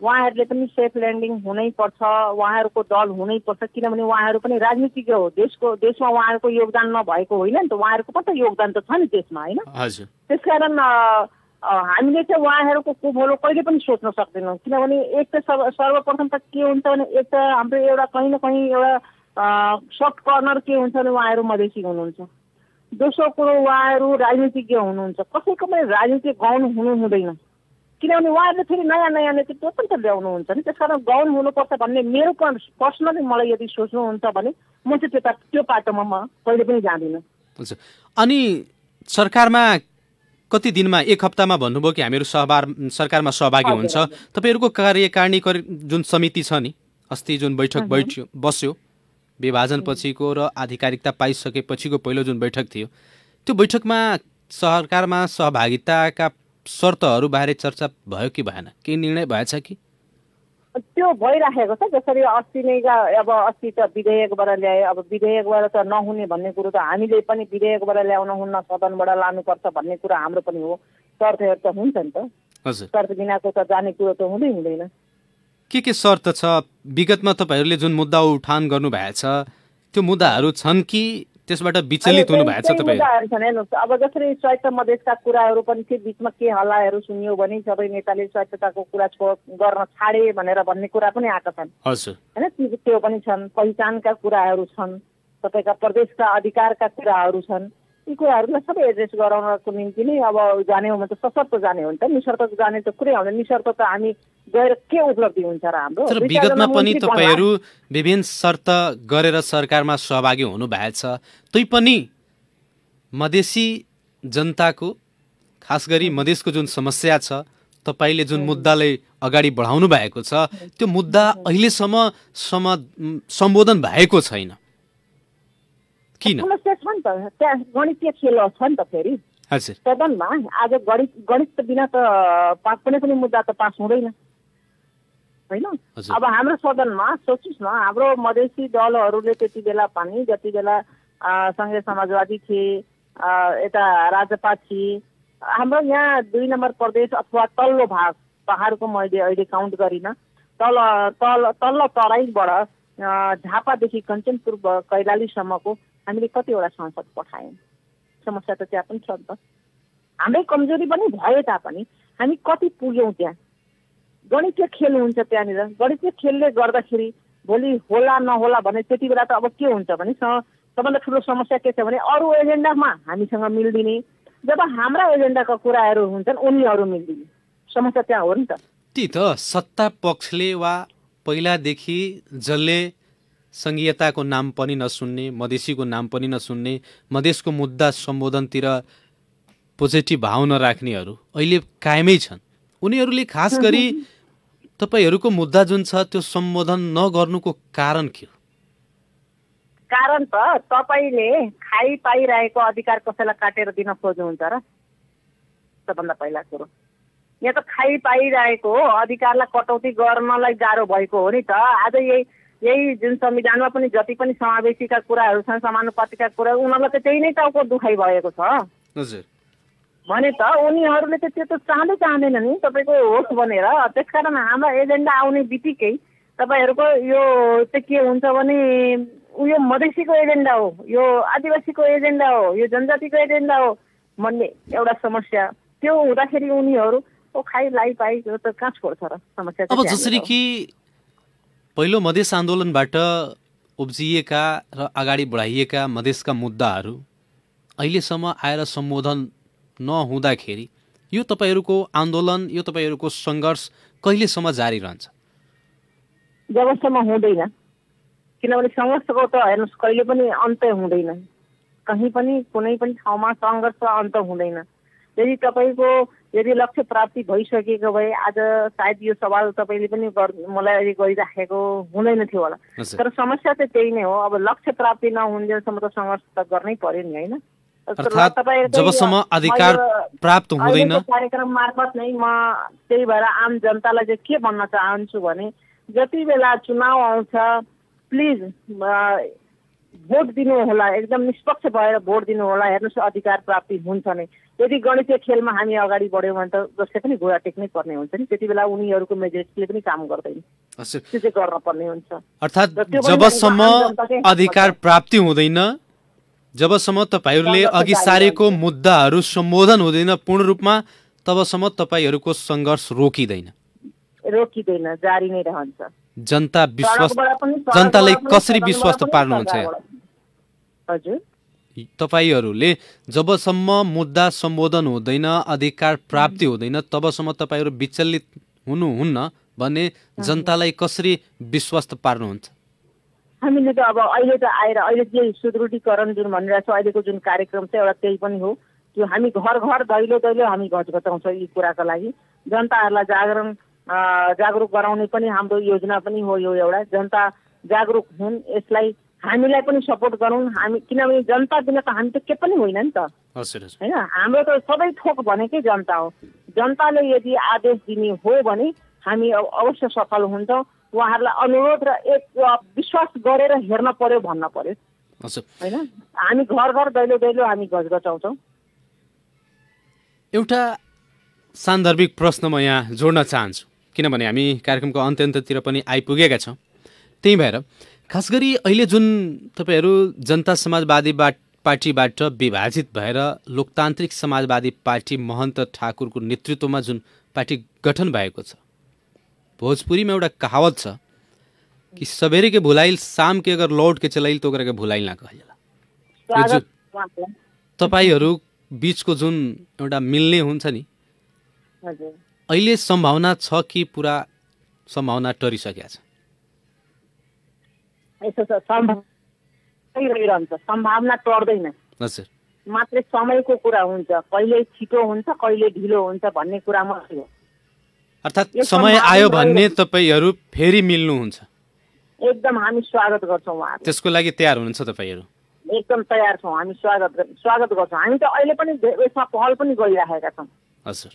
उहाँहरूले पनि सेफ ल्यान्डिङ हुनै पर्छ, उहाँहरूको दल हुनै पर्छ, किनभने उहाँहरू पनि राजनीतिज्ञ हो। देशमा उहाँहरूको योगदान नभएको होइन नि त, उहाँहरूको पनि त योगदान त छ नि देशमा होइन। त्यसकारण हामीले चाहिँ उहाँहरूको कुभलो कहिले पनि सोच्न सक्दैनौँ, किनभने एक त सर्वप्रथम त के हुन्छ भने एक त हाम्रो एउटा कहीँ न कहीँ एउटा सफ्ट कर्नर के हुन्छ भने उहाँहरू मधेसी हुनुहुन्छ। दोस्रो कुरो उहाँहरू राजनीतिज्ञ हुनुहुन्छ, कसैको पनि राजनीतिक गौण हुनु हुँदैन, किनभने उहाँहरूले फेरि नयाँ नेतृत्व पनि त ल्याउनुहुन्छ नि। त्यसकारण गौण हुनुपर्छ भन्ने मेरो पर्सनली मलाई यदि सोच्नुहुन्छ भने म चाहिँ त्यो पाटोमा म कहिले पनि जाँदिनँ। अनि सरकारमा कति दिनमा, एक हप्तामा भन्नुभयो कि हामीहरू सरकारमा सहभागी हुन्छ। तपाईँहरूको कार्यकारिणी जुन समिति छ नि, अस्ति जुन बैठक बस्यो विभाजन पछिको र आधिकारिकता पाइसकेपछिको पहिलो जुन बैठक थियो, त्यो बैठकमा सरकारमा सहभागिताका शर्तहरू बारे चर्चा भयो कि भएन? केही निर्णय भएछ कि? त्यो भइराखेको छ। जसरी अस्ति नै अब अस्ति त विधेयकबाट ल्याए, अब विधेयकबाट त नहुने भन्ने कुरो त हामीले पनि विधेयकबाट ल्याउन हुन्न, सदनबाट लानुपर्छ भन्ने कुरा हाम्रो पनि हो। शर्तहरू त हुन्छ नि त, शर्त बिनाको त जाने कुरो त हुँदैन। के शर्त छ? विगतमा तपाईँहरूले जुन मुद्दा उठान गर्नुभएछ त्यो मुद्दाहरू छन् कि त्यसबाट विचलित हुनु भएको छ तपाईहरु? हेर्नुहोस्, अब जसरी स्वायत्त मधेसका कुराहरू पनि थियो, बिचमा के हल्लाहरू सुनियो भने सबै नेताले स्वायत्तताको कुरा गर्न छाडे भनेर भन्ने कुरा पनि आएका छन् हैन। त्यो पनि छन्, पहिचानका कुराहरू छन्, तपाईका प्रदेशका अधिकारका कुराहरू छन्। यी कुराहरूलाई सबै एड्रेस गराउनको निम्ति नै अब जाने हो भने त सशर्त जाने हो नि त, निशर्त जाने त कुरै आउँदैन। निशर्त त हामी गएर के उपलब्धि हुन्छ र हाम्रो? तर विगतमा पनि तपाईहरु विभिन्न शर्त गरेर सरकारमा सहभागी हुनु भएछ, त्यै पनि मधेसी जनताको खास गरी मधेसको जुन समस्या छ, तपाईले जुन मुद्दालाई अगाडि बढाउनु भएको छ, त्यो मुद्दा अहिलेसम्म सम्बोधन भएको छैन। किन? समस्या छ नि त, त्यहाँ गणितीय खेल छ नि त। फेरि सदनमा आज गणित बिना त कुनै पनि मुद्दा त पास हुँदैन हैन। अब हाम्रो सदनमा सोच्नुस् न, हाम्रो मधेसी दलहरूले त्यति बेला पनि, जति बेला संघीय समाजवादी थिए, यता राजपा थिए, हाम्रो यहाँ 2 नम्बर प्रदेश अथवा तल्लो भाग पहाडको मैले अहिले काउन्ट गरिन, तल्लो तराईबाट झापादेखि कञ्चनपुर कैलालीसम्मको हामीले कतिवटा सांसद पठायौँ। समस्या त त्यहाँ पनि छ नि त। हाम्रै कमजोरी पनि भए तापनि हामी कति पुग्यौँ त्यहाँ? गणितीय खेल हुन्छ त्यहाँनिर। गणितीय खेलले गर्दाखेरि भोलि होला नहोला भने त्यति बेला त अब के हुन्छ भने सबभन्दा ठुलो समस्या के छ भने अरू एजेन्डामा हामीसँग मिल्दिने, जब हाम्रा एजेन्डाका कुराहरू हुन्छन् उनीहरू मिल्दिने। समस्या त्यहाँ हो नि त। ती त सत्ता पक्षले वा पहिलादेखि जसले संघीयताको नाम पनि नसुन्ने, मधेसीको नाम पनि नसुन्ने, मधेसको मुद्दा सम्बोधनतिर पोजिटिभ भाव नराख्नेहरू अहिले कायमै छन्। उनीहरूले खास गरी तपाईहरूको मुद्दा जुन छ त्यो सम्बोधन नगर्नुको कारण के हो? कारण त तपाईँले खाइ पाइरहेको अधिकार कसैलाई काटेर दिन खोज्नुहुन्छ र? सबभन्दा पहिला कुरो यहाँ त खाइ पाइरहेको अधिकारलाई कटौती गर्नलाई गाह्रो भएको हो नि त। आज यही जुन संविधानमा पनि जति पनि समावेशीका कुराहरू छन्, समानुपातिका कुरा, उनीहरूलाई त त्यही नै टाउको दुखाइ भएको छ हजुर। भने त उनीहरूले त त्यो त चाहँदैन नि तपाईँको होस् भनेर। त्यसकारण हाम्रो एजेन्डा आउने बित्तिकै तपाईँहरूको यो चाहिँ के हुन्छ भने यो मधेसीको एजेन्डा हो, यो आदिवासीको एजेन्डा हो, यो जनजातिको एजेन्डा हो भन्ने एउटा समस्या। त्यो हुँदाखेरि उनीहरू खाइ लाई पाइ त कहाँ छोड्छ र समस्या। अब जसरी कि पहिलो मधेस आन्दोलनबाट उब्जिएका र अगाडि बढाइएका मधेसका मुद्दाहरू अहिलेसम्म आएर सम्बोधन नहुँदाखेरि यो तपाईँहरूको आन्दोलन, यो तपाईँहरूको सङ्घर्ष कहिलेसम्म जारी रहन्छ? जबसम्म हुँदैन, किनभने सङ्घर्षको त हेर्नुहोस् कहिले पनि अन्त हुँदैन। कहीँ पनि कुनै पनि ठाउँमा सङ्घर्ष अन्त हुँदैन। यदि तपाईँको यदि लक्ष्य प्राप्ति भइसकेको भए आज सायद यो सवाल तपाईँले पनि मलाई अहिले गरिराखेको हुँदैन थियो होला। तर समस्या चाहिँ त्यही नै हो, अब लक्ष्य प्राप्ति नहुन्जेलसम्म त सङ्घर्ष त गर्नै पर्यो नि, होइन? जबसम्म अधिकार प्राप्त हुँदैन कार्यक्रम मार्फत नै म त्यही भएर आम जनतालाई चाहिँ के भन्न चाहन्छु भने जति बेला चुनाव आउँछ प्लिज भोट दिनु होला, एकदम निष्पक्ष भएर भोट दिनु होला। हेर्नुहोस् अधिकार प्राप्ति हुन्छ नै। यदि गणितीय खेलमा हामी अगाडि बढ्यौँ भने त जसले पनि घोडा टेक्नै पर्ने हुन्छ नि, त्यति बेला उनीहरूको मेजोरिटीले पनि काम गर्दैन, त्यो चाहिँ गर्न पर्ने हुन्छ। अर्थात् जबसम्म अधिकार प्राप्ति हुँदैन, जबसम्म तपाईँहरूले अघि सारेको मुद्दाहरू सम्बोधन हुँदैन पूर्ण रूपमा, तबसम्म तपाईँहरूको सङ्घर्ष रोकिँदैन, जारी नै रहन्छ। जनतालाई कसरी विश्वास पार्नुहुन्छ? हजुर, तपाईँहरूले जबसम्म मुद्दा सम्बोधन हुँदैन, अधिकार प्राप्ति हुँदैन, तबसम्म तपाईँहरू विचलित हुनुहुन्न भन्ने जनतालाई कसरी विश्वास पार्नुहुन्छ? हामीले त अब अहिले त आएर अहिले जे सुदृढीकरण जुन भनिरहेको छ अहिलेको जुन कार्यक्रम छ एउटा त्यही पनि हो। त्यो हामी घर घर दैलो दैलो हामी घचघचाउँछौँ यी कुराको लागि। जनताहरूलाई जागरुक गराउने पनि हाम्रो योजना पनि हो यो एउटा। जनता जागरुक हुन्, यसलाई हामीलाई पनि सपोर्ट गरौँ हामी, किनभने जनता बिना त हामी त के पनि होइन नि त, होइन? हाम्रो त सबै थोक भनेकै जनता हो। जनताले यदि आदेश दिने हो भने हामी अवश्य सफल हुन्छौँ। उहाँहरूलाई अनुरोध र एक विश्वास गरेर हेर्न पर्यो, भन्न पर्यो, होइन? हामी घर घर दैलो दैलो हामी घचघचाउँछौँ। एउटा सान्दर्भिक प्रश्न म यहाँ जोड्न चाहन्छु, किनभने हामी कार्यक्रमको अन्त्यतिर पनि आइपुगेका छौँ। त्यही भएर खास गरी अहिले जुन तपाईँहरू जनता समाजवादी पार्टीबाट विभाजित भएर लोकतान्त्रिक समाजवादी पार्टी महन्त ठाकुरको नेतृत्वमा जुन पार्टी गठन भएको छ, भोजपुरीमा एउटा कहावत छ कि सवेरे के भुलाइल शाम के अगर लौट के चलाइल तो ओकरा के भुलाइल ना कहल जाला। तपाईहरू बीचको जुन एउटा मिल्ने हुन्छ नि, अहिले सम्भावना छ कि पुरा सम्भावना टरिसकेको छ? सम्भावना टर्दैन, हजुर, मात्रै समयको कुरा हुन्छ। कहिले छिटो हुन्छ कहिले ढिलो हुन्छ भन्ने कुरा मात्रै हो। अर्थात् समय आयो भन्ने तपाईहरू फेरि मिल्नुहुन्छ? एकदम हामी स्वागत गर्छौँ उहाँहरू। त्यसको लागि तयार हुनुहुन्छ तपाईहरू? एकदम तयार छौँ हामी, स्वागत गर्छौँ। हामी त अहिले पनि यसमा पहल पनि गरिराखेका छौँ। हजुर,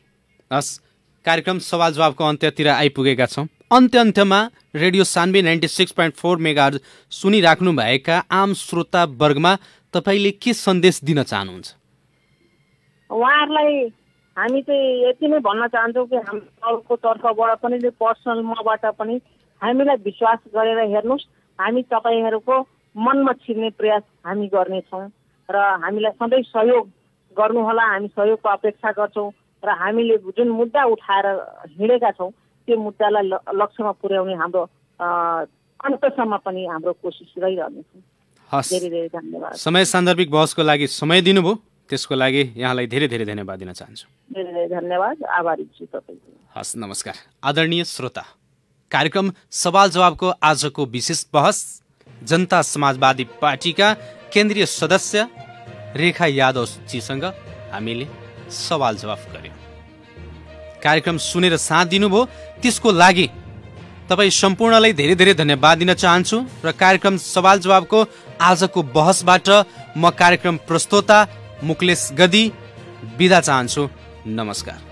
हस्, कार्यक्रम सवाल जवाबको अन्त्यतिर आइपुगेका छौँ। अन्त्यमा रेडियो सान्वी 96.4 मेगाहर्ज सुनिराख्नु भएका आम श्रोता वर्गमा तपाईँले के सन्देश दिन चाहनुहुन्छ? उहाँहरूलाई हामी चाहिँ यति नै भन्न चाहन्छौँ कि हाम्रो तर्फबाट पनि पर्सनल मबाट पनि हामीलाई विश्वास गरेर हेर्नुहोस्। हामी तपाईँहरूको मनमा छिर्ने प्रयास हामी गर्नेछौँ र हामीलाई सधैँ सहयोग गर्नुहोला। हामी सहयोगको अपेक्षा गर्छौँ र हामीले जुन मुद्दा उठाएर हिँडेका छौँ त्यो मुद्दालाई लक्ष्यमा पुर्याउने हाम्रो अन्तसम्म पनि हाम्रो कोसिस रहिरहनेछ। धेरै धेरै धन्यवाद। समय सान्दर्भिक बहसको लागि समय दिनुभयो, त्यसको लागि यहाँलाई धेरै धेरै धन्यवाद दिन चाहन्छु। धेरै धेरै धन्यवाद, आभारी छु तपाईको। हस्, नमस्कार। आदरणीय श्रोता, कार्यक्रम सवाल जवाबको आजको विशेष बहस जनता समाजवादी पार्टीका केन्द्रीय सदस्य रेखा यादवजीसँग हामीले सवाल जवाफ गर्यौँ। कार्यक्रम सुनेर साथ दिनुभयो त्यसको लागि तपाईँ सम्पूर्णलाई धेरै धेरै धन्यवाद दिन चाहन्छु र कार्यक्रम सवाल जवाबको आजको बहसबाट म कार्यक्रम प्रस्तोता मुकलेश गदी बिदा चाहन्छु। नमस्कार।